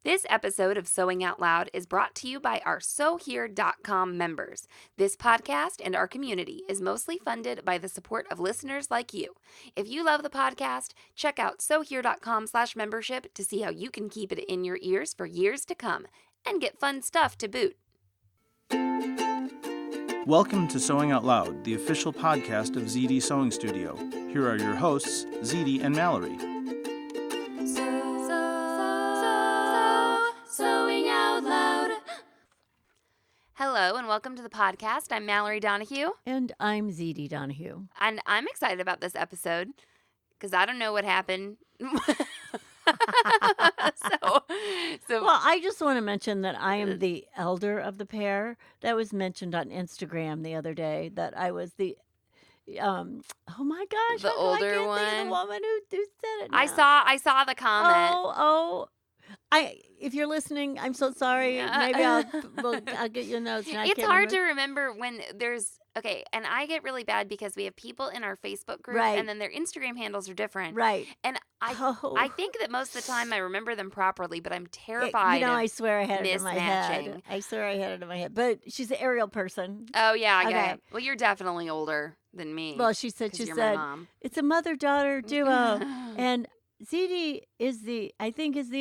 This episode of Sewing Out Loud is brought to you by our SewHere.com members. This podcast and our community is mostly funded by the support of listeners like you. If you love the podcast, check out SewHere.com/membership to see how you can keep it in your ears for years to come and get fun stuff to boot. Welcome to Sewing Out Loud, the official podcast of ZD Sewing Studio. Here are your hosts, ZD and Mallory. Sewing Out Loud. Hello and welcome to the podcast. I'm Mallory Donahue. And I'm ZD Donahue. And I'm excited about this episode because I don't know what happened. Well, I just want to mention that I am the elder of the pair. That was mentioned on Instagram the other day, that I was the oh my gosh, the older I can't one. think of the woman who said it now. I saw the comment. If you're listening, I'm so sorry. Maybe I'll get your notes. And It's hard to remember when there's and I get really bad because we have people in our Facebook group, Right. and then their Instagram handles are different, Right. And I think that most of the time I remember them properly, but I'm terrified. I swear I had it in my head. mismatching. I swear I had it in my head. But she's an aerial person. Oh yeah, I get Okay. it. Well, you're definitely older than me. Well, she said 'cause you're my it's mom. a mother-daughter duo. And ZD is the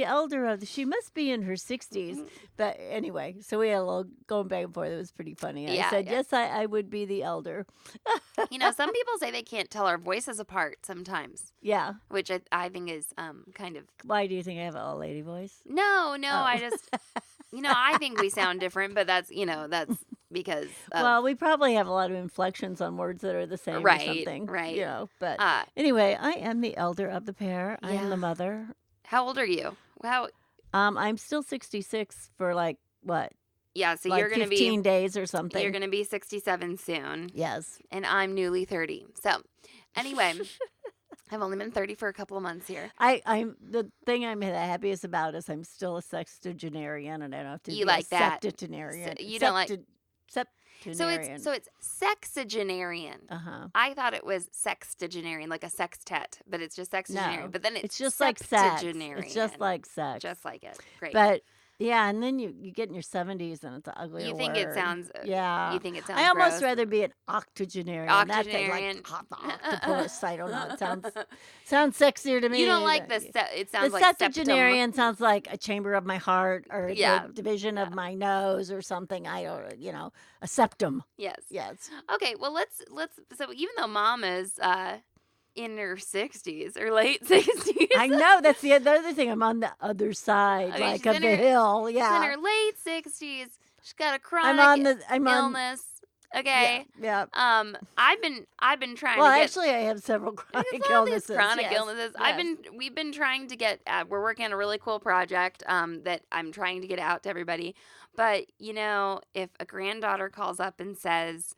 elder of she must be in her 60s. But anyway, so we had a little going back and forth. It was pretty funny. I said, yes, I would be the elder. Some people say they can't tell our voices apart sometimes. Yeah. Which I think is kind of... Why do you think I have an old lady voice? No, Oh. I just... I think we sound different, but that's because... Well, we probably have a lot of inflections on words that are the same Right, or something. right. But anyway, anyway, I am the elder of the pair. I am the mother. How old are you? I'm still 66 for what? Yeah, so like you're going to be... 15 days or something. You're going to be 67 soon. Yes. And I'm newly 30. So, anyway... I've only been 30 for a couple of months here. I'm the thing I'm the happiest about is I'm still a sextagenarian, and I don't have to You be like a that. septuagenarian. You don't like... Septuagenarian. So it's sexagenarian. Uh-huh. I thought it was sextagenarian, like a sextet, but it's just sexagenarian. No, But then it's just like sex. septuagenarian. It's just like sex. Just like it. Great. But yeah, and then you get in your 70s and it's an ugly you think word. it sounds... Yeah. You think it sounds I almost gross? rather be an octogenarian. That's Octogenarian. like octopus. I don't know. It sounds sexier to me. You don't like the... It sounds like septuagenarian sounds like a chamber of my heart or Yeah. the division of my nose or something. A septum. Yes. Yes. Okay, well, let's... So even though Mom is in her 60s or late 60s... I know. That's the other thing. I'm on the other side, Okay, like she's of the hill. Yeah. She's in her late 60s. She's got a chronic illness. Okay. Yeah. I've been trying Well, to get... actually, I have several chronic There's all these illnesses. chronic yes. illnesses. Yes. We've been trying to get. We're working on a really cool project that I'm trying to get out to everybody. But if a granddaughter calls up and says,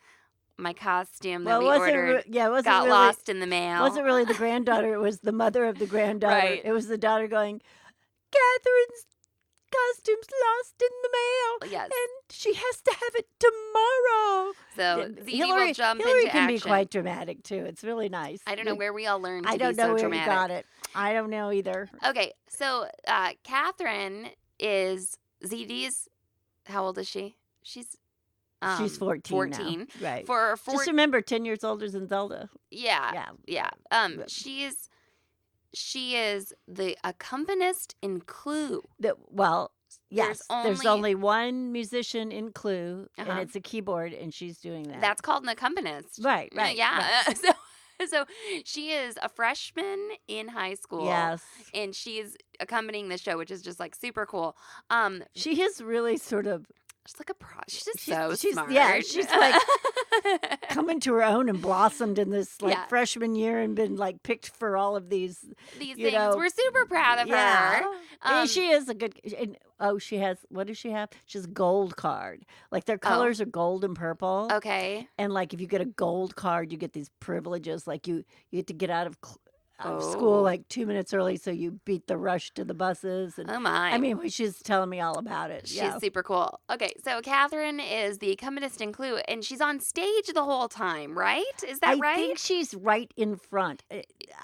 "My costume that we ordered got lost in the mail," Wasn't really the granddaughter. It was the mother of the granddaughter. Right. It was the daughter going, Kathryn's costume's lost in the mail. Yes. And she has to have it tomorrow. So ZD will jump Hillary into can action. be quite dramatic, too. It's really nice. I don't know where we all learned to I don't be know so where dramatic. you got it. I don't know either. Okay, so Kathryn is ZD's. How old is she? She's 14 14. now. Right. Just Just remember, 10 years older than Zelda. Yeah. She is the accompanist in Clue. Yes. There's only- only one musician in Clue, Uh-huh. and it's a keyboard, and she's doing that. That's called an accompanist. right. Yeah. So she is a freshman in high school. Yes. And she's accompanying the show, which is just like super cool. She is really sort of She's like she's just so smart. Yeah, she's like coming to her own and blossomed in this Yeah. freshman year and been picked for all of these things. know, We're super proud of yeah. her. And she is a good. And, she has. What does she have? She has a gold card. Their colors are gold and purple. Okay. And if you get a gold card, you get these privileges. You get to get out of school like 2 minutes early, so you beat the rush to the buses. And Oh, my. I mean, she's telling me all about it. She's super cool. Okay, so Kathryn is the accompanist in Clue, and she's on stage the whole time, right? Is that right? I think she's right in front.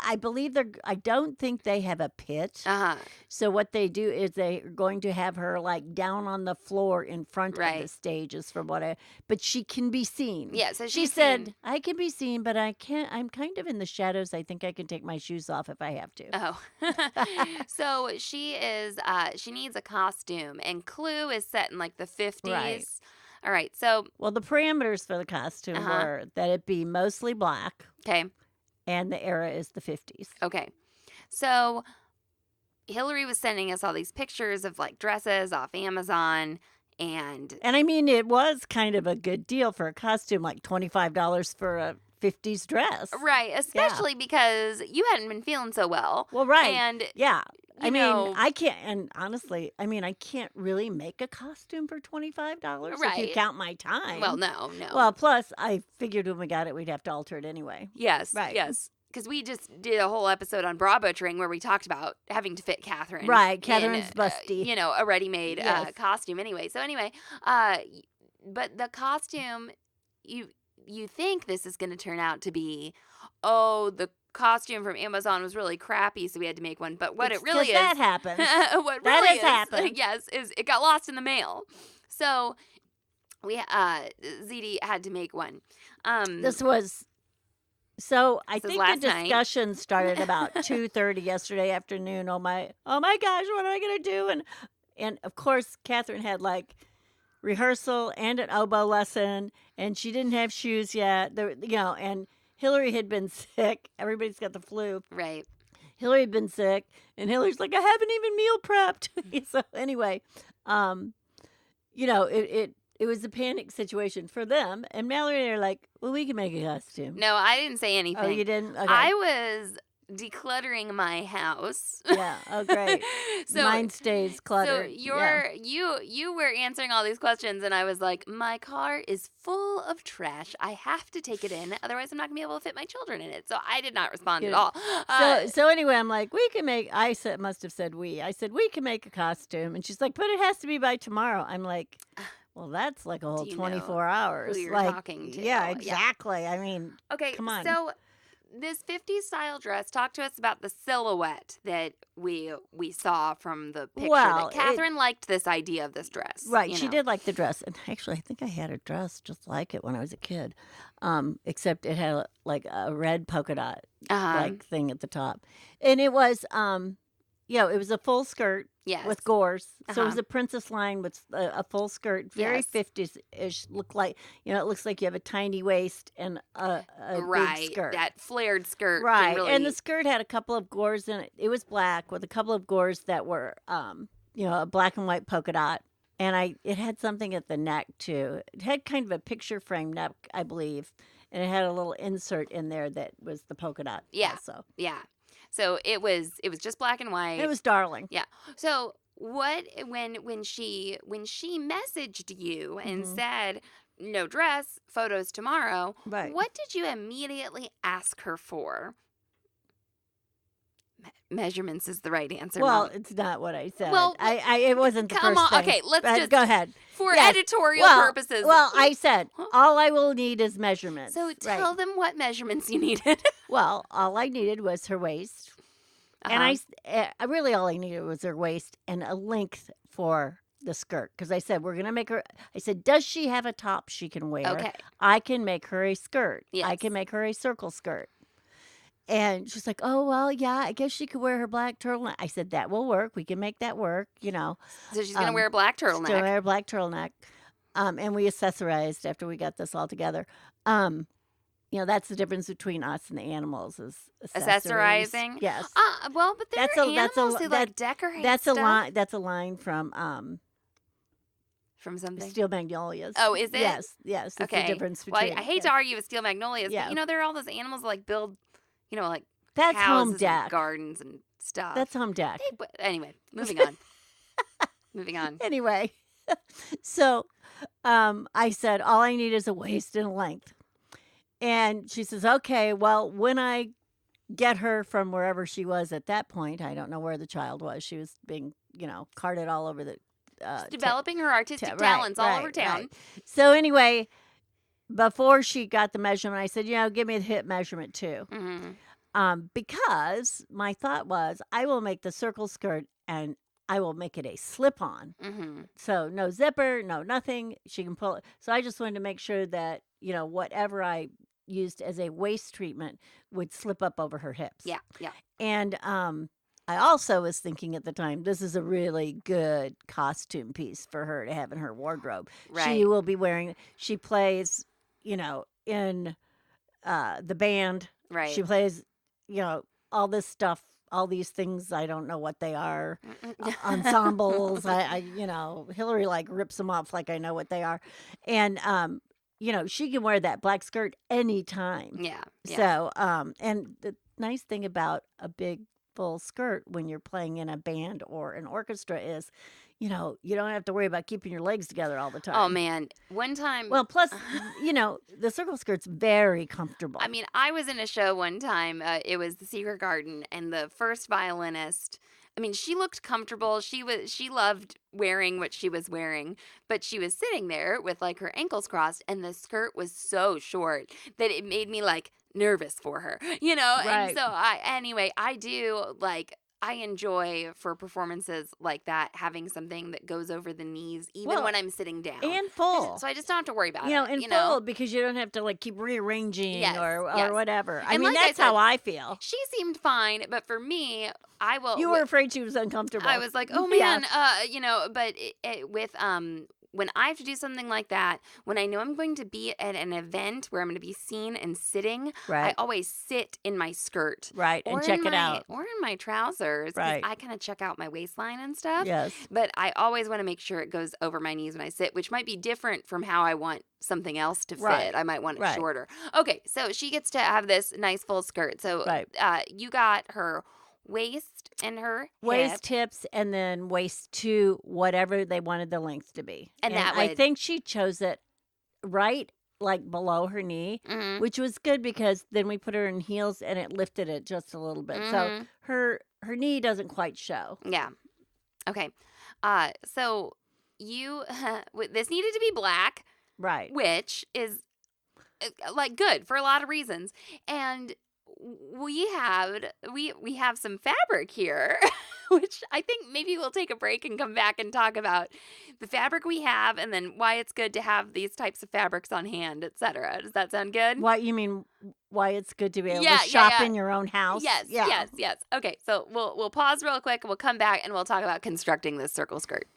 I believe I don't think they have a pit. Uh-huh. So what they do is they're going to have her like down on the floor in front of the stages but she can be seen. Yeah, so she said, I can be seen, but I can't. I'm kind of in the shadows. I think I can take my shoes off if I have to. Oh. So she is, she needs a costume, and Clue is set in like the 50s. Right. All right, so. Well, the parameters for the costume were that it be mostly black. Okay. And the era is the 50s. Okay. So Hillary was sending us all these pictures of like dresses off Amazon. And I mean, it was kind of a good deal for a costume, like $25 for a 50s dress. Right, especially because you hadn't been feeling so well. Well, right. And yeah. I mean, I can't, and honestly, I can't really make a costume for $25 if you count my time. Well, no. Well, plus, I figured when we got it, we'd have to alter it anyway. Yes, right. Yes. Because we just did a whole episode on bra butchering where we talked about having to fit Kathryn. Right, Kathryn's busty. A ready-made costume anyway. So anyway, but the costume, you think this is going to turn out to be, the costume from Amazon was really crappy, so we had to make one. But what it really is, that happened. What that really has is, happened. Yes, is it got lost in the mail. So we ZD had to make one. This was. So I think the night. discussion started about 2:30 yesterday afternoon. Oh my gosh, what am I gonna do? And of course, Kathryn had like rehearsal and an oboe lesson, and she didn't have shoes yet. And Hillary had been sick. Everybody's got the flu. Right. Hillary had been sick, and Hillary's like, I haven't even meal prepped. So anyway, it was a panic situation for them. And Mallory and I are like, well, we can make a costume. No, I didn't say anything. Oh, you didn't? Okay. I was decluttering my house. Yeah. Oh, great. So mine stays cluttered. So you were answering all these questions, and I was like, my car is full of trash. I have to take it in, otherwise I'm not gonna be able to fit my children in it. So I did not respond at all. So anyway, I'm like, we can make. I said, I said we can make a costume, and she's like, but it has to be by tomorrow. I'm like. Well, that's like a whole 24 hours. Who you're talking to? Yeah, exactly. Yeah. I mean, okay, come on. So this 50s style dress, talk to us about the silhouette that we saw from the picture. Well, Kathryn liked this idea of this dress. Right, she did like the dress. And actually, I think I had a dress just like it when I was a kid, except it had like a red polka dot like thing at the top. And it was, it was a full skirt. Yes. With gores. So it was a princess line with a full skirt, very 50s-ish. Look like, it looks like you have a tiny waist and a big skirt. That flared skirt. Right. Really... And the skirt had a couple of gores in it. It was black with a couple of gores that were, a black and white polka dot. And it had something at the neck, too. It had kind of a picture frame neck, I believe. And it had a little insert in there that was the polka dot also. Yeah. So it was just black and white. It was darling. Yeah. So when she messaged you and said no dress, photos tomorrow, right. What did you immediately ask her for? Measurements is the right answer. Well, Mom. It's not what I said. Well, it wasn't the come first on. thing. Okay, let's just go ahead. For editorial purposes. Well, I said all I will need is measurements. So tell them what measurements you needed. Well, all I needed was her waist. And I really all I needed was her waist and a length for the skirt. Because I said, we're going to make her. I said, does she have a top she can wear? Okay. I can make her a skirt. Yes. I can make her a circle skirt. And she's like, oh, well, yeah, I guess she could wear her black turtleneck. I said, that will work. We can make that work, So she's going to wear a black turtleneck. She's going to wear a black turtleneck. And we accessorized after we got this all together. That's the difference between us and the animals is accessorizing. Yes. Well, but there are animals who like decorate stuff. That's a line from something. Steel Magnolias. Oh, is it? Yes. That's the difference between. Well, I hate to argue with Steel Magnolias, but there are all those animals that like build, like that's houses home deck, and gardens and stuff. That's home deck. Anyway, moving on. Moving on. Anyway, so I said all I need is a waist and a length. And she says, okay, well, when I get her from wherever she was at that point. I don't know where the child was. She was being, carted all over the developing her artistic talents all over town. Right. So anyway, before she got the measurement, I said, give me the hip measurement too. Because my thought was, I will make the circle skirt and I will make it a slip-on. So no zipper, no nothing. She can pull it. So I just wanted to make sure that, whatever I used as a waist treatment would slip up over her hips. Yeah. And I also was thinking at the time, this is a really good costume piece for her to have in her wardrobe. Right. She will be wearing, she plays, in the band. Right. She plays, all this stuff, all these things. I don't know what they are. Ensembles. I Hillary rips them off like I know what they are. And, she can wear that black skirt anytime. Yeah. So, and the nice thing about a big full skirt when you're playing in a band or an orchestra is, you don't have to worry about keeping your legs together all the time. Oh, man. One time. Well, plus, the circle skirt's very comfortable. I mean, I was in a show one time. It was The Secret Garden, and the first violinist, she looked comfortable. She loved wearing what she was wearing, but she was sitting there with her ankles crossed, and the skirt was so short that it made me nervous for her, Right. And so I do I enjoy for performances like that having something that goes over the knees, even when I'm sitting down. And full. So I just don't have to worry about it. Full because you don't have to keep rearranging or whatever. And that's how I feel. She seemed fine, but for me, I will. You were afraid she was uncomfortable. I was like, oh man, but with when I have to do something like that, when I know I'm going to be at an event where I'm going to be seen and sitting, I always sit in my skirt. Right, and check it out. Or in my trousers. Right. I kind of check out my waistline and stuff. Yes. But I always want to make sure it goes over my knees when I sit, which might be different from how I want something else to fit. Right. I might want it shorter. Okay, so she gets to have this nice full skirt. So you got her waist and her waist, hips, and then waist to whatever they wanted the length to be. And that I think she chose it right below her knee, which was good because then we put her in heels and it lifted it just a little bit. So her knee doesn't quite show. Yeah. Okay. So you this needed to be black, right? Which is good for a lot of reasons, and we have some fabric here, which I think maybe we'll take a break and come back and talk about the fabric we have and then why it's good to have these types of fabrics on hand, etc. Does that sound good? What you mean? Why it's good to be able to shop in your own house? Yes. Okay, so we'll pause real quick. We'll come back and we'll talk about constructing this circle skirt.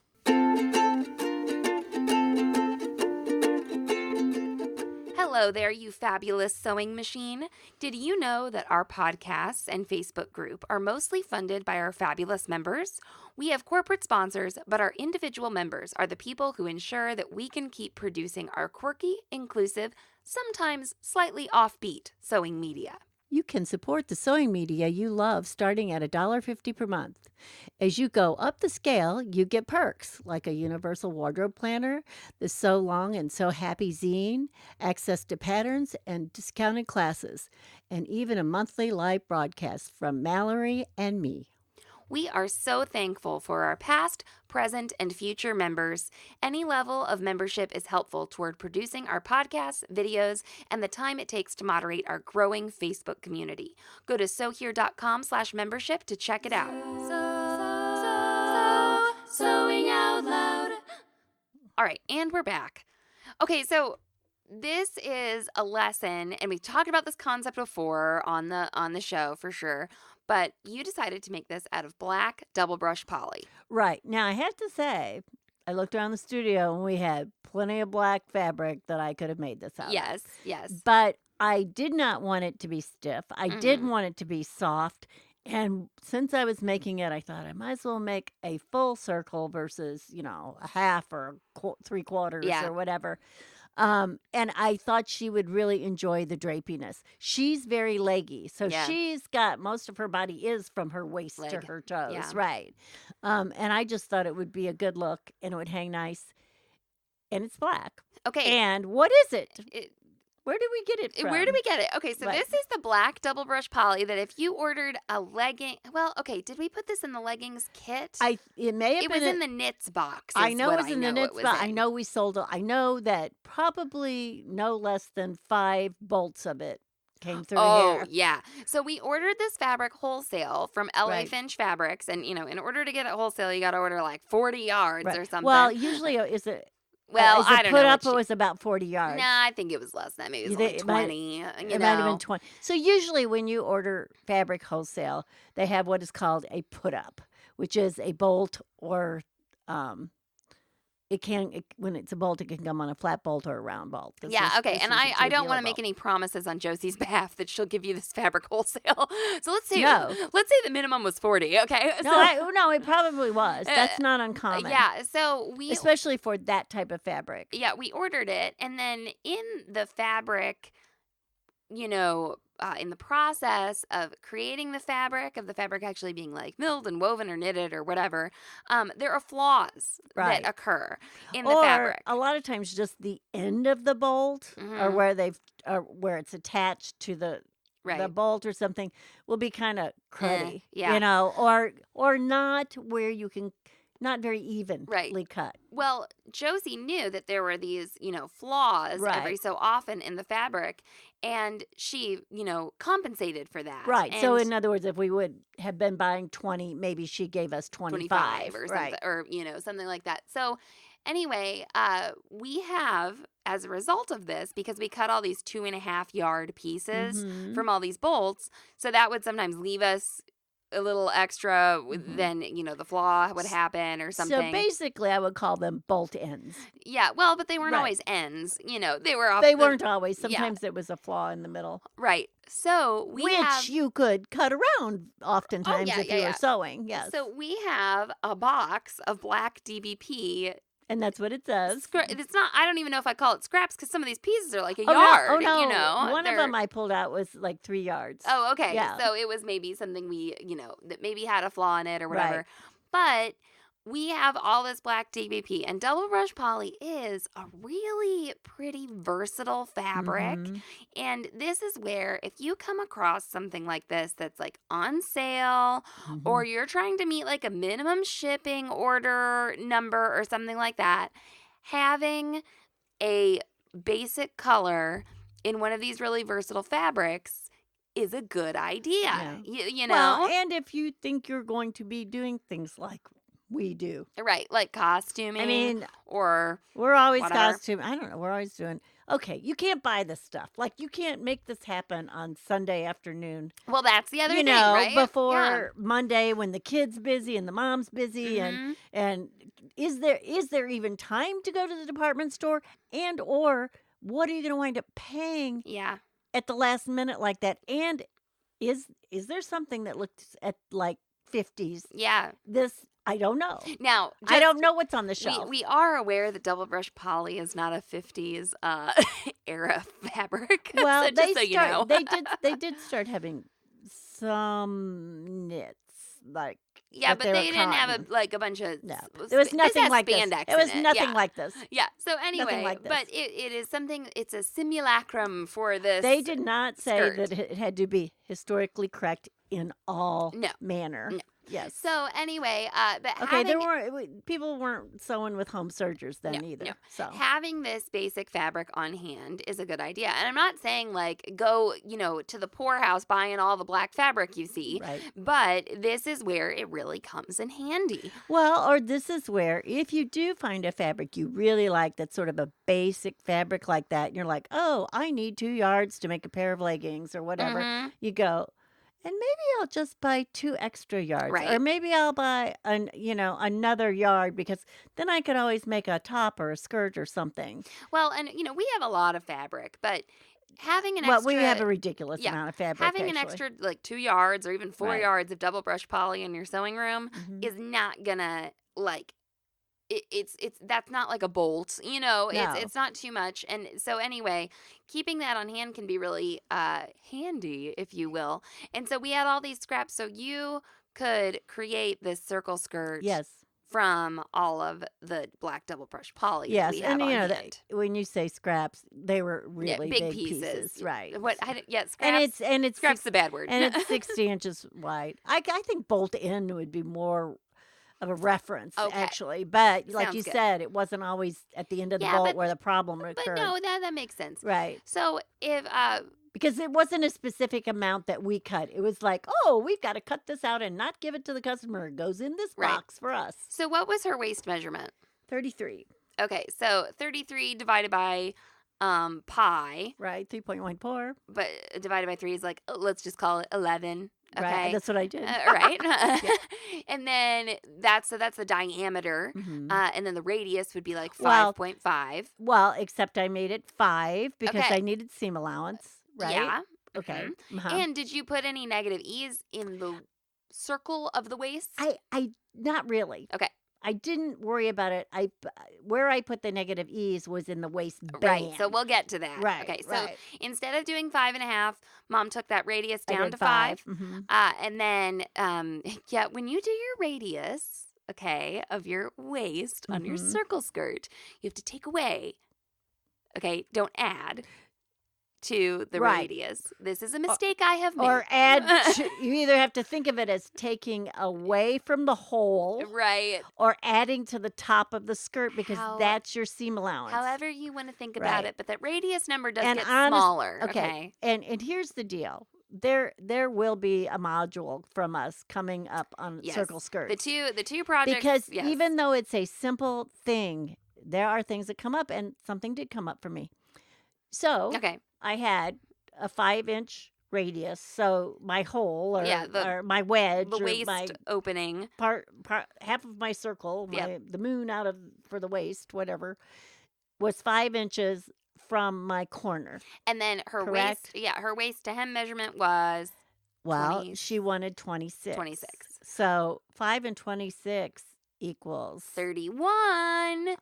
Hello there, you fabulous sewing machine. Did you know that our podcasts and Facebook group are mostly funded by our fabulous members? We have corporate sponsors, but our individual members are the people who ensure that we can keep producing our quirky, inclusive, sometimes slightly offbeat sewing media. You can support the sewing media you love starting at $1.50 per month. As you go up the scale, you get perks like a universal wardrobe planner, the So Long and So Happy zine, access to patterns and discounted classes, and even a monthly live broadcast from Mallory and me. We are so thankful for our past, present, and future members. Any level of membership is helpful toward producing our podcasts, videos, and the time it takes to moderate our growing Facebook community. Go to sewhere.com/membership to check it out. Sewing out loud. All right, and we're back. Okay, so this is a lesson, and we've talked about this concept before on the show for sure. But you decided to make this out of black double brush poly. Right. Now, I have to say, I looked around the studio and we had plenty of black fabric that I could have made this out of. Yes. But I did not want it to be stiff. I did want it to be soft. And since I was making it, I thought I might as well make a full circle versus, a half or 3/4 or whatever. And I thought she would really enjoy the drapiness. She's very leggy. So she's got most of her body is from her waist to her toes. Yeah. Right. And I just thought it would be a good look and it would hang nice. And it's black. Okay. And what is it? Where did we get it from? Where do we get it? Okay, so this is the black double brush poly that if you ordered a legging, well, okay, did we put this in the leggings kit? It may have it been. Was in the knits box. I know it was in the knits box. I know we sold it. I know that probably no less than 5 bolts of it came through here. Oh, yeah. So we ordered this fabric wholesale from LA Finch Fabrics. And, in order to get it wholesale, you got to order like 40 yards or something. Well, usually is it... Well, I don't know. Put up, it was about 40 yards. Nah, I think it was less than that. Maybe it was like 20. It might have been 20. So usually when you order fabric wholesale, they have what is called a put up, which is a bolt or when it's a bolt, it can come on a flat bolt or a round bolt. Okay. And I don't want to make any promises on Josie's behalf that she'll give you this fabric wholesale. So let's say the minimum was 40. Okay. No, it probably was. That's not uncommon. Yeah. So especially for that type of fabric. Yeah, we ordered it, and then in the fabric, in the process of creating the fabric actually being like milled and woven or knitted or whatever, there are flaws that occur in the fabric. A lot of times, just the end of the bolt, or where it's attached to the bolt or something, will be kind of cruddy, or not where you can. Not very evenly cut. Well, Josie knew that there were these, flaws every so often in the fabric, and she, compensated for that. Right. And so in other words, if we would have been buying 20, maybe she gave us 25 or something, or something like that. So anyway, we have, as a result of this, because we cut all these 2.5 yard pieces from all these bolts, so that would sometimes leave us a little extra, then the flaw would happen or something. So basically, I would call them bolt ends. Yeah, well, but they weren't always ends. They were. They weren't always. Sometimes there was a flaw in the middle. Right. So which you could cut around oftentimes if you were sewing. Yes. So we have a box of black DBP. And that's what it says. It's not. I don't even know if I call it scraps because some of these pieces are like a yard. Oh no! One of them I pulled out was like 3 yards. Oh, okay. Yeah. So it was maybe something we, that maybe had a flaw in it or whatever. But we have all this black DBP, and double brush poly is a really pretty versatile fabric. And this is where if you come across something like this that's like on sale, or you're trying to meet like a minimum shipping order number or something like that, having a basic color in one of these really versatile fabrics is a good idea. You know? Well, and if you think you're going to be doing things like we do. Right, like costuming. I mean, or we're always whatever. costuming. I don't know. We're always doing. Okay, you can't buy this stuff. Like, you can't make this happen on Sunday afternoon. Well, that's the other thing, right? Before Monday when the kid's busy and the mom's busy. And is there even time to go to the department store? And or what are you going to wind up paying at the last minute like that? And is there something that looks at like 50s? Yeah. I don't know. Now, I don't know what's on the shelf. We are aware that double brush poly is not a 50s era fabric. Well, so you know. they did start having some knits like. Yeah, but they didn't have a bunch of. No, there was nothing like this. It was nothing like this. Yeah. So anyway, like this. But it is something. It's a simulacrum for this. They did not say skirt. that it had to be historically correct in all manner. No. Yes. So anyway, but people weren't sewing with home sergers then either. No. So having this basic fabric on hand is a good idea. And I'm not saying like go, to the poorhouse buying all the black fabric you see. Right. But this is where it really comes in handy. Well, or this is where if you do find a fabric you really like that's sort of a basic fabric like that, and you're like, oh, I need 2 yards to make a pair of leggings or whatever, you go, and maybe I'll just buy 2 extra yards. Right. Or maybe I'll buy another yard because then I could always make a top or a skirt or something. Well, and we have a lot of fabric, but having an extra... Well, we have a ridiculous amount of fabric, having an extra like 2 yards or even 4 yards of double brush poly in your sewing room is not gonna like... It's that's not like a bolt, it's not too much. And so anyway, keeping that on hand can be really handy, if you will. And so we had all these scraps, so you could create this circle skirt from all of the black double brush poly that Yes, we have and on you know hand. when you say scraps, they were really big big pieces, right? What? Scraps. And it's Scraps the bad word. and it's 60 inches wide. I think bolt in would be more of a reference, actually. But like Sounds you good. said, it wasn't always at the end of the Yeah, bolt where the problem occurred. But no, that makes sense. Right. So if because it wasn't a specific amount that we cut. It was like, oh, we've got to cut this out and not give it to the customer. It goes in this box for us. So what was her waist measurement? 33. Okay, so 33 divided by pi. Right, 3.14. But divided by 3 is like, let's just call it 11. Okay. Right, that's what I did. Right. And then that's the diameter. Mm-hmm. And then the radius would be like 5.5. Well, except I made it 5 because Okay. I needed seam allowance, right? Yeah. Okay. Mhm. Uh-huh. And did you put any negative ease in the circle of the waist? I not really. Okay. I didn't worry about it. Where I put the negative ease was in the waistband. Right. So we'll get to that. Right. Okay. So right. instead of doing 5.5, Mom took that radius I down did to 5. Mm-hmm. And then, when you do your radius, of your waist on your circle skirt, you have to take away. Okay. Don't add to the radius. This is a mistake I have made. Or add, you either have to think of it as taking away from the hole. Right. Or adding to the top of the skirt because that's your seam allowance. However you want to think about it. But that radius number does get honest, smaller. Okay. And here's the deal. There will be a module from us coming up on circle skirts. The two projects. Because even though it's a simple thing, there are things that come up, and something did come up for me. So I had a 5-inch radius, so my hole or my wedge, the or waist my opening part, half of my circle, the moon out of for the waist, whatever, was 5 inches from my corner. And then her Correct? her waist to hem measurement was. She wanted 26. 26. So 5 and 26 equals 31.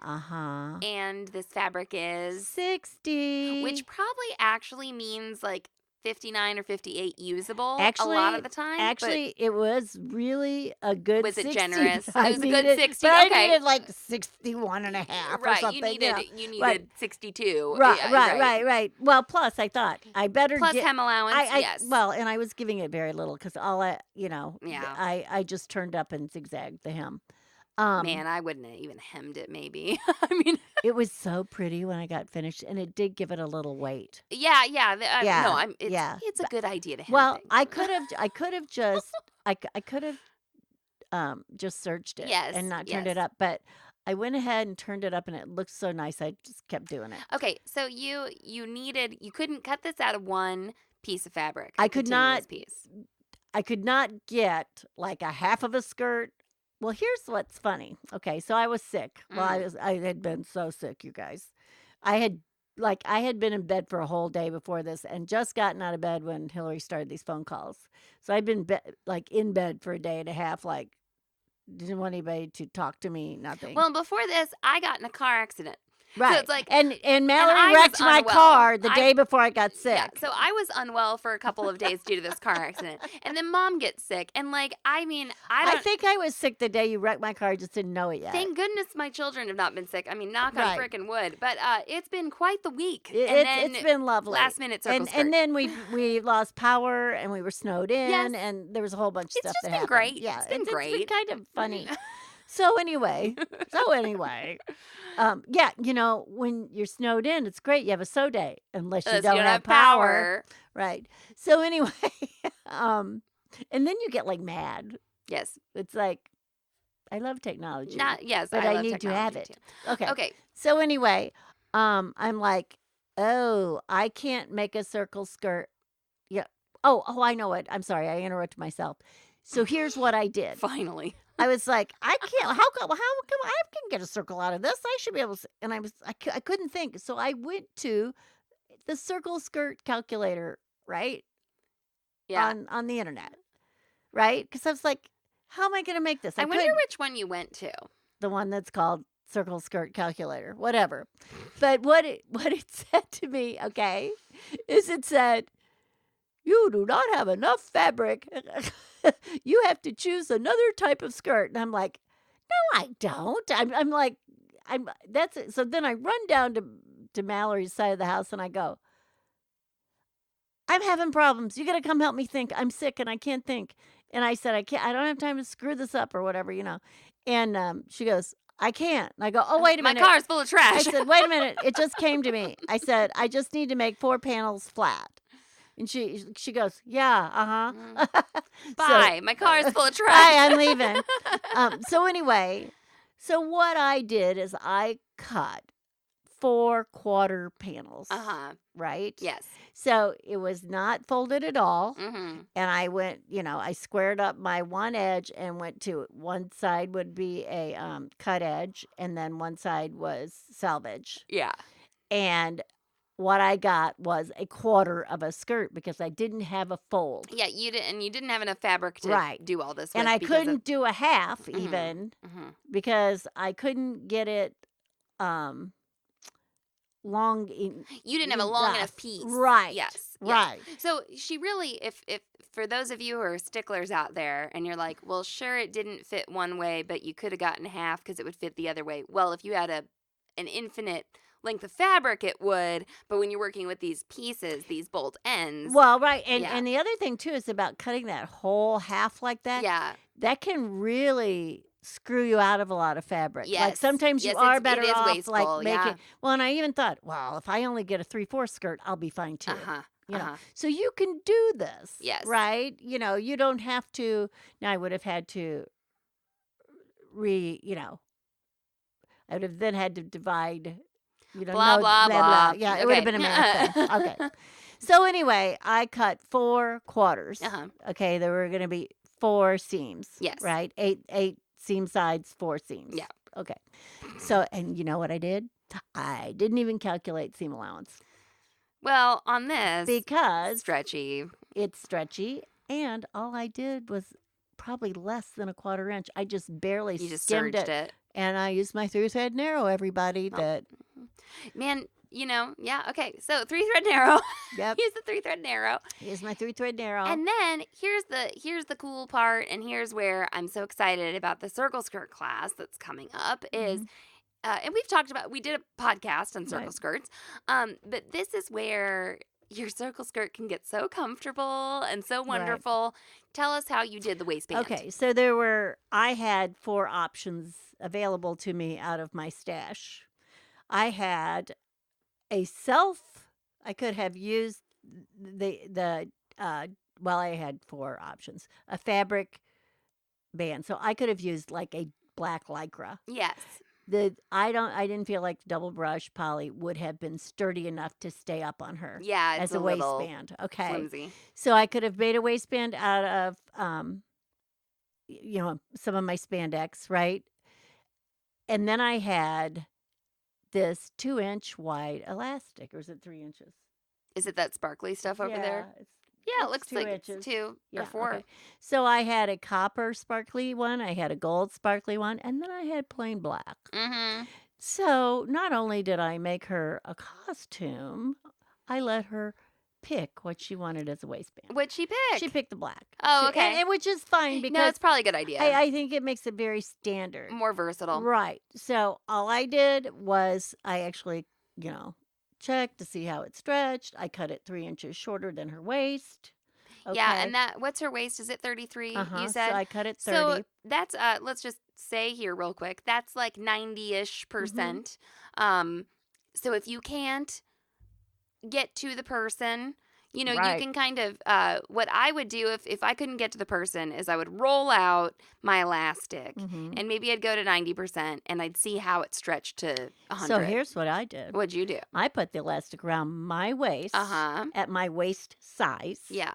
Uh-huh. And this fabric is 60. Which probably actually means like 59 or 58 usable Actually, a lot of the time. Actually, it was really a good 60. Was it generous? It was a good 60. But okay. I needed like 61 and a half or something. You needed 62. Right. Well, plus I thought I better plus get... hem allowance, yes. Well, and I was giving it very little because I just turned up and zigzagged the hem. Man, I wouldn't have even hemmed it, maybe. I mean, it was so pretty when I got finished, and it did give it a little weight. Yeah. It's a good idea to hem. Well, things. I could have just searched it and not turned it up, but I went ahead and turned it up, and it looked so nice. I just kept doing it. Okay, so you couldn't cut this out of one piece of fabric. I could not get like a half of a skirt. Well, here's what's funny. Okay, so I was sick. Well, I had been so sick, you guys. I had been in bed for a whole day before this, and just gotten out of bed when Hillary started these phone calls. So I'd been in bed for a day and a half, didn't want anybody to talk to me, nothing. Well, before this, I got in a car accident. Right. So it's like, and Mallory wrecked my car the day before I got sick. Yeah, so I was unwell for a couple of days due to this car accident. And then Mom gets sick. And I think I was sick the day you wrecked my car. I just didn't know it yet. Thank goodness my children have not been sick. I mean, knock on frickin' wood. But it's been quite the week. It's been lovely. Last minute circle skirt. And then we lost power and we were snowed in and there was a whole bunch of stuff that happened. Great. Yeah, it's been great. It's been kind of funny. So anyway, when you're snowed in, it's great. You have a snow day, unless you don't have power. Right. So anyway, and then you get mad. Yes. It's like, I love technology. But I need to have it. Too. Okay. So anyway, I'm like, oh, I can't make a circle skirt. Yeah. Oh, I know it. I'm sorry. I interrupted myself. So here's what I did. Finally. I was like, I can't. How come I can get a circle out of this? I should be able to. And I couldn't think. So I went to the circle skirt calculator, right? Yeah. On the internet, right? Because I was like, how am I going to make this? I wonder which one you went to. The one that's called circle skirt calculator, whatever. But what it said to me, okay, is it said, you do not have enough fabric. You have to choose another type of skirt. And I'm like, No, I don't. I'm like, that's it. So then I run down to Mallory's side of the house and I go, I'm having problems. You got to come help me think. I'm sick and I can't think. And I said, I don't have time to screw this up or whatever, And she goes, I can't. And I go, oh, wait a minute. My car's full of trash. I said, wait a minute. It just came to me. I said, I just need to make 4 panels flat. And she goes, yeah, uh-huh. Bye. My car's full of trash. Bye, I'm leaving. So anyway, so what I did is I cut 4 quarter panels. Right? Yes. So it was not folded at all. Mm-hmm. And I went, I squared up my one edge and went to one side would be a cut edge and then one side was selvage. Yeah. And what I got was a quarter of a skirt because I didn't have a fold. Yeah, you didn't have enough fabric to do all this with. And I couldn't do a half even because I couldn't get it long. You didn't have a long enough piece. Right. Yes. Right. So she really, if for those of you who are sticklers out there and you're like, well, sure, it didn't fit one way, but you could have gotten half because it would fit the other way. Well, if you had an infinite length of fabric, it would. But when you're working with these pieces, these bolt ends. Well, right. And the other thing, too, is about cutting that whole half like that. Yeah. That can really screw you out of a lot of fabric. Yes. Like sometimes you are better off wasteful, like making. Well, and I even thought, well, if I only get a 3/4 skirt, I'll be fine too. So you can do this. Yes. Right? You don't have to. Now I would have had to I would have then had to divide. Blah, blah, blah. Yeah, it would have been a math thing. Okay. So anyway, I cut 4 quarters. Okay, there were going to be 4 seams. Yes. Right? 8 seam sides, 4 seams. Yeah. Okay. So, and you know what I did? I didn't even calculate seam allowance. Well, on this, because it's stretchy, and all I did was probably less than a 1/4 inch. I just barely skimmed it. And I used my 3-thread narrow, everybody. Man, yeah, okay. So 3-thread narrow. Yep. Use the 3-thread narrow. Here's my 3-thread narrow. And then here's the cool part, and here's where I'm so excited about the circle skirt class that's coming up is, and we did a podcast on circle skirts, but this is where your circle skirt can get so comfortable and so wonderful. Right. Tell us how you did the waistband. Okay, so I had 4 options available to me out of my stash. I had I could have used I had 4 options. A fabric band. So I could have used like a black lycra. Yes. I didn't feel like double brush poly would have been sturdy enough to stay up on her. Yeah, as a waistband. Okay. Flimsy. So I could have made a waistband out of some of my spandex, right? And then I had this 2-inch wide elastic, or is it 3 inches? Is it that sparkly stuff over there? Yeah, it looks 2 like inches. It's 2 or 4. Okay. So I had a copper sparkly one, I had a gold sparkly one, and then I had plain black. Mm-hmm. So not only did I make her a costume, I let her pick what she wanted as a waistband. What'd she pick? She picked the black. Oh, okay. And which is fine because no, it's probably a good idea. I think it makes it very standard. More versatile. Right. So all I did was I actually, checked to see how it stretched. I cut it 3 inches shorter than her waist. Okay. Yeah, and what's her waist? Is it 33? You said? So I cut it 30. So that's let's just say here real quick. That's like 90-ish%. So if you can't get to the person, you can kind of what I would do if I couldn't get to the person is I would roll out my elastic and maybe I'd go to 90% and I'd see how it stretched to 100. So here's what I did. What'd you do? I put the elastic around my waist at my waist size. Yeah.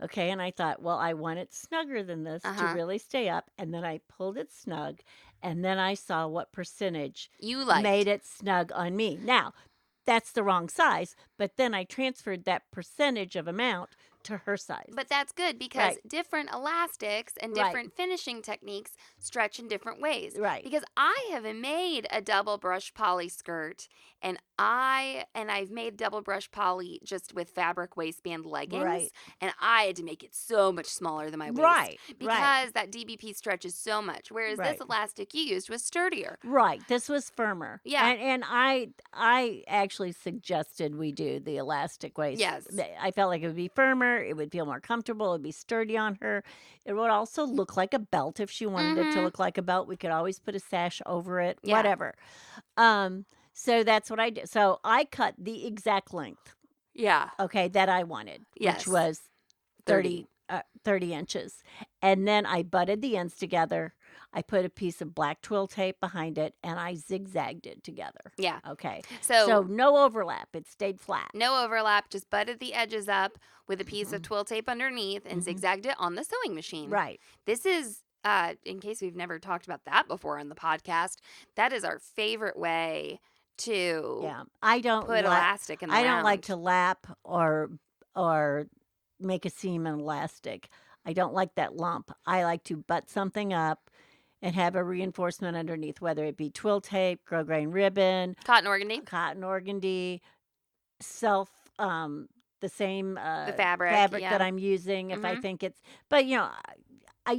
Okay, and I thought, well, I want it snugger than this to really stay up. And then I pulled it snug, and then I saw what percentage you liked. Made it snug on me. Now, that's the wrong size, but then I transferred that percentage of amount to her size. But that's good because different elastics and different finishing techniques stretch in different ways. Right. Because I have made a double brush poly skirt, and I've made double brush poly just with fabric waistband leggings, Right. and I had to make it so much smaller than my waist. Right. Because that DBP stretches so much, whereas this elastic you used was sturdier. Right. This was firmer. Yeah. And I actually suggested we do the elastic waist. Yes. I felt like it would be firmer. It would feel more comfortable. It would be sturdy on her. It would also look like a belt if she wanted it to look like a belt. We could always put a sash over it, whatever. So that's what I did. So I cut the exact length. Yeah. Okay, that I wanted, which was 30 inches. And then I butted the ends together. I put a piece of black twill tape behind it, and I zigzagged it together. Yeah. Okay. So no overlap. It stayed flat. No overlap. Just butted the edges up with a piece of twill tape underneath and zigzagged it on the sewing machine. Right. This is, in case we've never talked about that before on the podcast, that is our favorite way to I don't put elastic in the I round. don't like to lap or make a seam in elastic. I don't like that lump. I like to butt something up and have a reinforcement underneath, whether it be twill tape, grosgrain ribbon, cotton organdy, the same the fabric that I'm using if I think it's. But I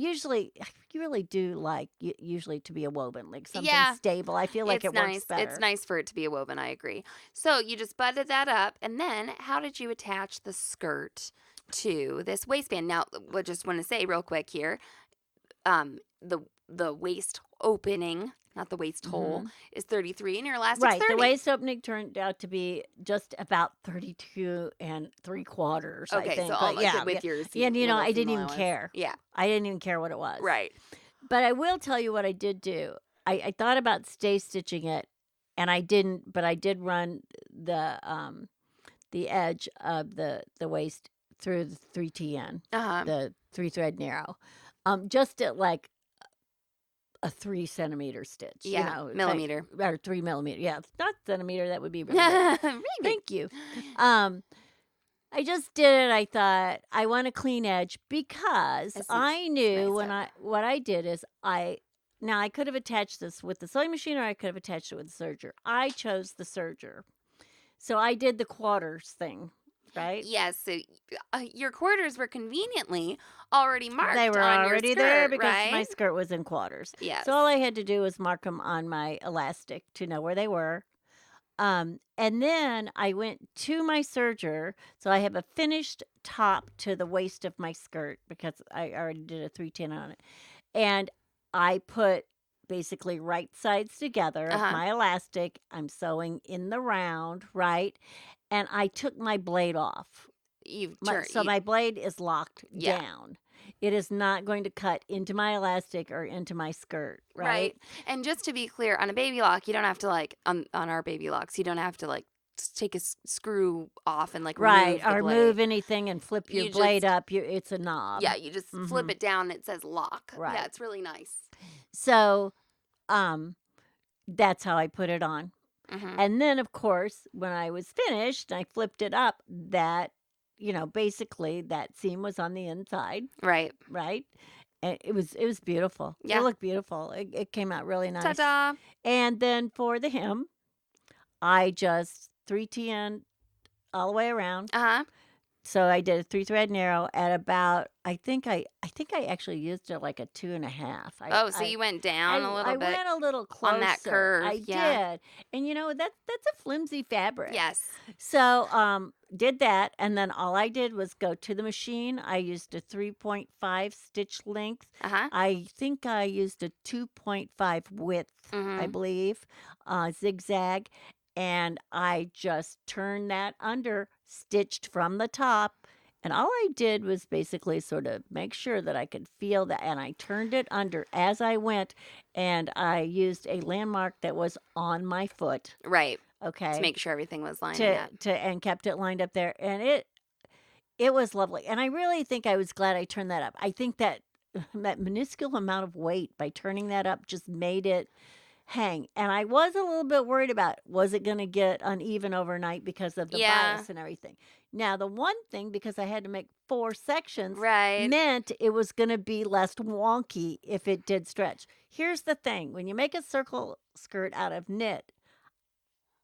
really do like usually to be a woven, like something stable. I feel like it works better. It's nice for it to be a woven. I agree. So you just butted that up, and then how did you attach the skirt to this waistband? Now, I just want to say real quick here, the waist opening, not the waist hole, is 33, and your elastic's 30. Right. The waist opening turned out to be just about 32 3/4. Okay, I think. so almost with yours. And I didn't even care. Yeah. I didn't even care what it was. Right. But I will tell you what I did do. I thought about stay stitching it, and I didn't. But I did run the edge of the waist through the 3TN, the 3-thread narrow, just at like a 3 centimeter stitch. Millimeter. Or 3 millimeter. Yeah, not centimeter. That would be really good. Thank you. I just did it. I thought I want a clean edge because I knew what I did is I could have attached this with the sewing machine or I could have attached it with the serger. I chose the serger. So I did the quarters thing, right? Yes. So your quarters were conveniently already marked. They were on already your skirt, there because right? my skirt was in quarters. Yes. So all I had to do was mark them on my elastic to know where they were. And then I went to my serger. So I have a finished top to the waist of my skirt because I already did a 310 on it. And I put basically right sides together of my elastic. I'm sewing in the round, right? And I took my blade off. My blade is locked down. It is not going to cut into my elastic or into my skirt, right? And just to be clear, on a baby lock, you don't have to on our baby locks, you don't have to take a screw off and remove the blade. Move anything and flip your blade up. It's a knob. Yeah, you just flip it down. It says lock. Right. Yeah, it's really nice. So, that's how I put it on. And then, of course, when I was finished, I flipped it up. That basically that seam was on the inside. Right. Right. And it was beautiful. Yeah. It looked beautiful. It came out really nice. Ta-da. And then for the hem, I just 3TN all the way around. So I did a 3-thread narrow at about, I think I actually used it like a 2.5. So you went down a little bit. I went a little closer. On that curve. I did. And that's a flimsy fabric. Yes. So did that, and then all I did was go to the machine. I used a 3.5 stitch length. I think I used a 2.5 width, I believe, zigzag. And I just turned that under, stitched from the top. And all I did was basically sort of make sure that I could feel that. And I turned it under as I went. And I used a landmark that was on my foot. Right. Okay. To make sure everything was lined up. And kept it lined up there. And it was lovely. And I really think I was glad I turned that up. I think that minuscule amount of weight by turning that up just made it hang. And I was a little bit worried about, was it going to get uneven overnight because of the bias and everything. Now, the one thing, because I had to make 4 sections, meant it was going to be less wonky if it did stretch. Here's the thing. When you make a circle skirt out of knit,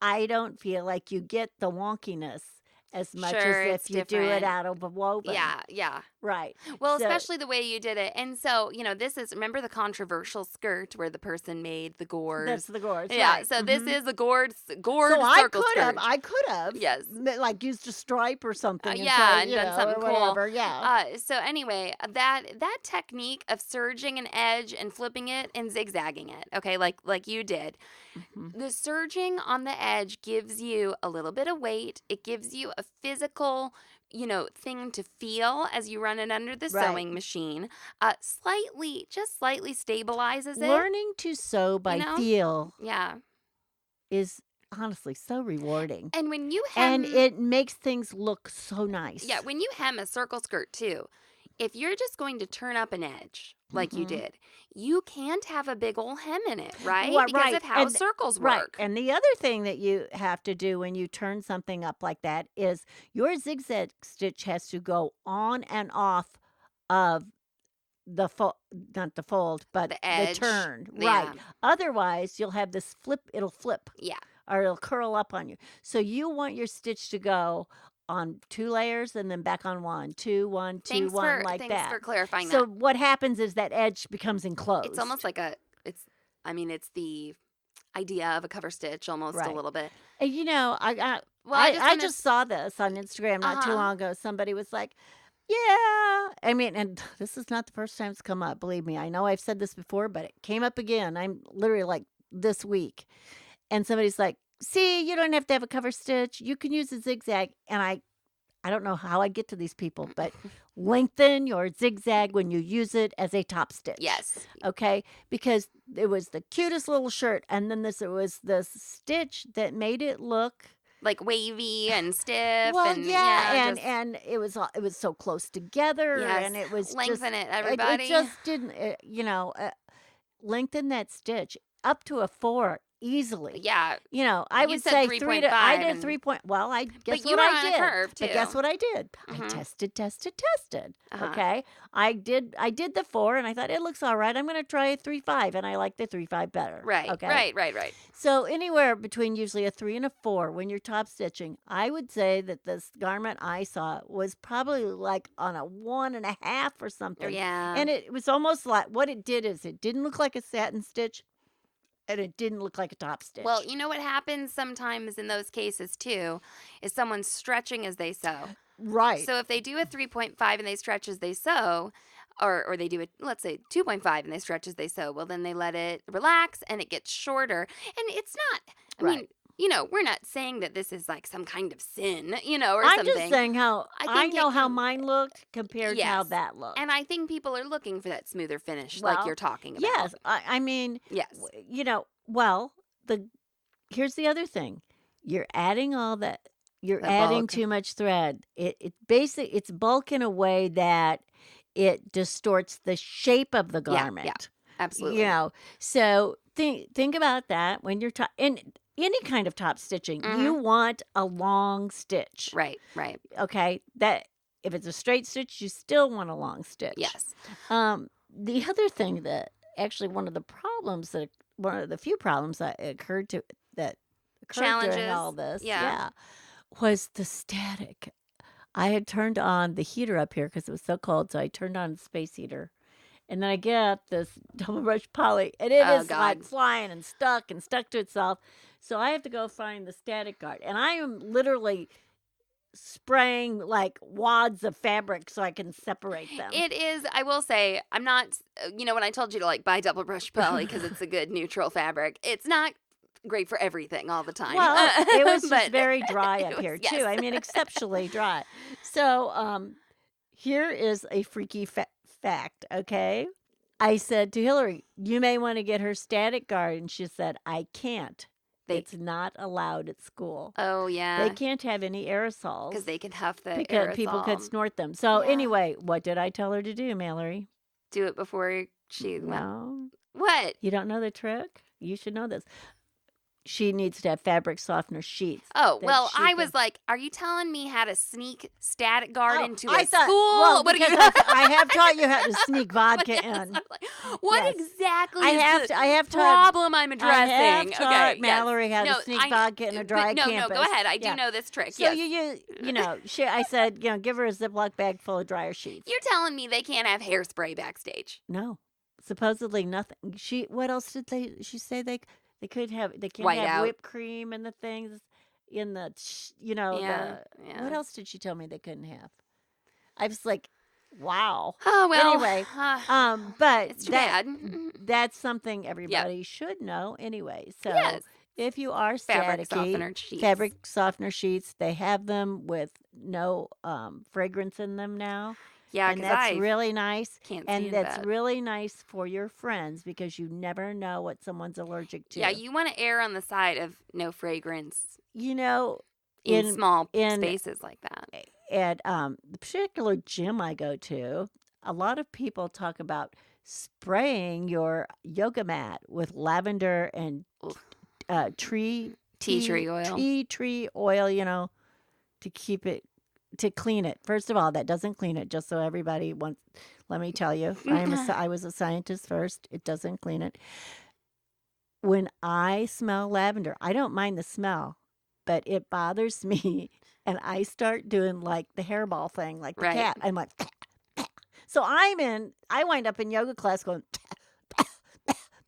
I don't feel like you get the wonkiness as much as if you do it out of a woven. Yeah. Right. Well, especially the way you did it. And so, this is, remember the controversial skirt where the person made the gores? That's the gores, Yeah, right. so this is the gored So circle skirt. I could have. Yes. Like used a stripe or something. And done something cool. Whatever, yeah. So anyway, that technique of serging an edge and flipping it and zigzagging it, okay, like you did. Mm-hmm. The serging on the edge gives you a little bit of weight. It gives you a physical, thing to feel as you run it under the sewing machine. Slightly stabilizes it. Learning to sew by feel is honestly so rewarding. And when you hem... And it makes things look so nice. Yeah, when you hem a circle skirt too, if you're just going to turn up an edge like you did, you can't have a big old hem in it, right? Well, because of how circles work. Right. And the other thing that you have to do when you turn something up like that is your zigzag stitch has to go on and off of the not the fold, but the edge. The turn. Yeah. Right. Otherwise, you'll have this it'll flip. Yeah. Or it'll curl up on you. So you want your stitch to go on 2 layers and then back on 1, 2, 1, 2, 1, like that. Thanks for clarifying that. So what happens is that edge becomes enclosed. It's almost like it's the idea of a cover stitch almost a little bit. And I just saw this on Instagram not too long ago. Somebody was like, yeah. I mean, and this is not the first time it's come up, believe me. I know I've said this before, but it came up again. I'm literally like this week. And somebody's like, see, you don't have to have a cover stitch. You can use a zigzag. And I don't know how I get to these people, but lengthen your zigzag when you use it as a top stitch. Yes. Okay? Because it was the cutest little shirt. And then it was the stitch that made it look like wavy and stiff. Well, and and it was so close together. Yes. And it was lengthen it, everybody. It just didn't, lengthen that stitch up to a 4 easily. Yeah. I would say 3.5. I did 3 point. Well, I guess what I did. But you were on a curve too. But guess what I did? I tested. Okay. I did the 4, and I thought it looks all right. I'm going to try a 3.5, and I like the 3.5 better. Right. Okay. Right. So anywhere between usually a 3 and a 4 when you're top stitching, I would say that this garment I saw was probably like on a 1.5 or something. Yeah. And it was almost like what it did is it didn't look like a satin stitch. And it didn't look like a top stitch. Well, you know what happens sometimes in those cases, too, is someone's stretching as they sew. Right. So if they do a 3.5 and they stretch as they sew, or they do it, let's say 2.5 and they stretch as they sew, well, then they let it relax and it gets shorter. And it's not, I mean, we're not saying that this is like some kind of sin, or something. I'm just saying how I know how mine looked compared to how that looked. And I think people are looking for that smoother finish like you're talking about. Yes. I mean, yes. Here's the other thing. You're adding all that. You're adding too much thread. It's bulk in a way that it distorts the shape of the garment. Yeah, absolutely. So think about that when you're in any kind of top stitching. You want a long stitch. Right. Okay. That if it's a straight stitch, you still want a long stitch. Yes. The other thing that actually one of the few problems that occurred during all this, was the static. I had turned on the heater up here because it was so cold, so I turned on the space heater. And then I get this double brush poly, and it is like flying and stuck to itself. So I have to go find the static guard. And I am literally spraying like wads of fabric so I can separate them. It is, I will say, I'm not, when I told you to buy double brush poly because it's a good neutral fabric, it's not great for everything all the time. Well, it was just very dry up here too. I mean, exceptionally dry. So here is a freaky fact, okay? I said to Hillary, you may want to get her static guard. And she said, I can't. It's not allowed at school. Oh, yeah. They can't have any aerosols. Because they can huff the because aerosol. People could snort them. So anyway, what did I tell her to do, Mallory? Do it before she... No. What? You don't know the trick? You should know this. She needs to have fabric softener sheets. Oh, well, I was like, are you telling me how to sneak Static Guard into a school? Well, what because I have taught you how to sneak vodka in. What exactly is the problem I'm addressing? I have taught Mallory how to sneak vodka in a dry campus. No, go ahead. I do know this trick. So I said, give her a Ziploc bag full of dryer sheets. You're telling me they can't have hairspray backstage? No, supposedly nothing. What else did she say they can't have whipped cream and the things in the, what else did she tell me they couldn't have? I was like, wow. Oh, well. Anyway, but it's too bad. That's something everybody should know anyway. So if you are fabric softener sheets, they have them with no fragrance in them now. Yeah, and that's really nice. And that's really nice for your friends because you never know what someone's allergic to. Yeah, you want to err on the side of no fragrance. In small spaces like that. At the particular gym I go to, a lot of people talk about spraying your yoga mat with lavender and tea tree oil, to keep it. To clean it. First of all, that doesn't clean it, just so everybody wants. Let me tell you, I was a scientist first. It doesn't clean it. When I smell lavender, I don't mind the smell, but it bothers me. And I start doing like the hairball thing, like the cat. I'm like, so I wind up in yoga class going,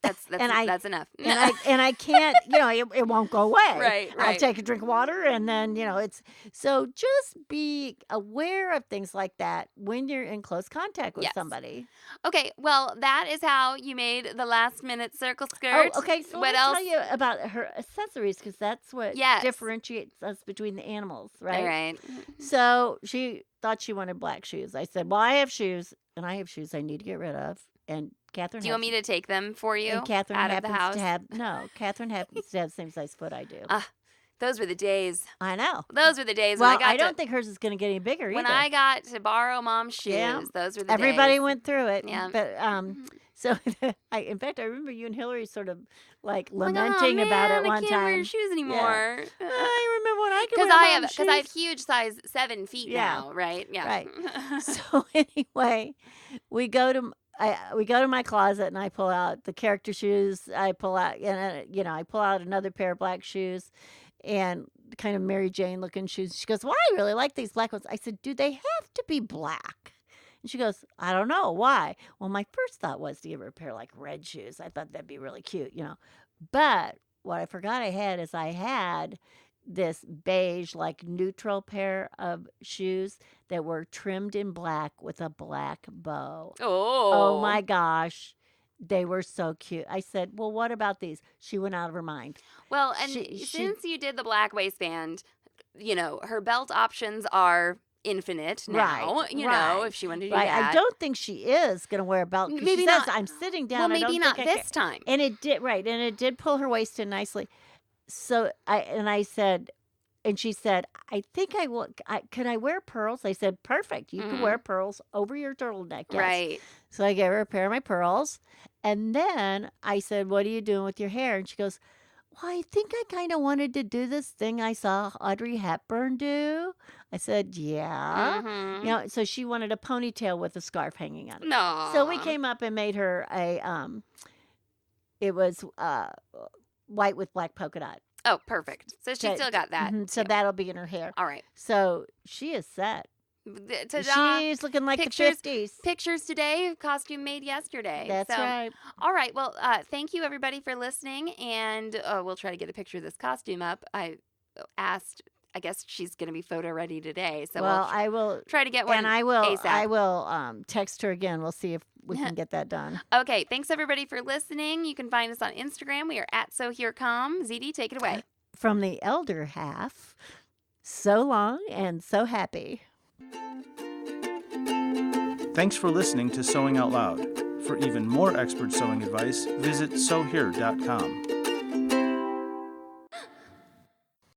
that's enough. and I can't, it won't go away. Right. I'll take a drink of water and then, it's so just be aware of things like that when you're in close contact with somebody. Okay, well, that is how you made the last minute circle skirt. Oh, okay. So what I'll else? Tell you about her accessories because that's what differentiates us between the animals, right? All right. So she thought she wanted black shoes. I said, well, I have shoes and I have shoes I need to get rid of. And Kathryn, do you want me to take them for you? And Kathryn out of the house? Kathryn happens to have the same size foot I do. Those were the days. I know. Those were the days when when I don't think hers is going to get any bigger when either. I got to borrow Mom's shoes, those were the days. Everybody went through it. Yeah. But so in fact, I remember you and Hillary sort of like lamenting about it one time. I can't wear your shoes anymore. Yeah. I remember when I could wear Mom's shoes. Because I have huge size 7 feet now, right? Yeah. Right. So anyway, we go to my closet and I pull out the character shoes. I pull out, I pull out another pair of black shoes and kind of Mary Jane looking shoes. She goes, well, I really like these black ones. I said, do they have to be black? And she goes, I don't know. Why? Well, my first thought was to give her a pair of like red shoes. I thought that'd be really cute, But what I forgot I had this beige, like neutral pair of shoes that were trimmed in black with a black bow. Oh my gosh. They were so cute. I said, well, what about these? She went out of her mind. Well, and since you did the black waistband, her belt options are infinite now, if she wanted to do that. I don't think she is going to wear a belt. Maybe she not. Says, I'm sitting down. Well, maybe not this time. And it did, and it did pull her waist in nicely. So I said, and she said, I think I will. Could I wear pearls? I said, perfect. You can wear pearls over your turtleneck. Yes. Right. So I gave her a pair of my pearls. And then I said, what are you doing with your hair? And she goes, well, I think I kind of wanted to do this thing I saw Audrey Hepburn do. I said, yeah. Mm-hmm. So she wanted a ponytail with a scarf hanging on it. No. So we came up and made her it was white with black polka dot. Oh, perfect. So she still got that. So that'll be in her hair. All right. So she is set. Ta-da. She's looking like the 50s. Pictures today, costume made yesterday. That's right. All right. Well, thank you, everybody, for listening. And we'll try to get a picture of this costume up. I guess she's going to be photo ready today. So I will try to get one. And I will ASAP. I will text her again. We'll see if we can get that done. Okay. Thanks, everybody, for listening. You can find us on Instagram. We are at SoHereCom. ZD, take it away. From the elder half, so long and so happy. Thanks for listening to Sewing Out Loud. For even more expert sewing advice, visit sewhere.com.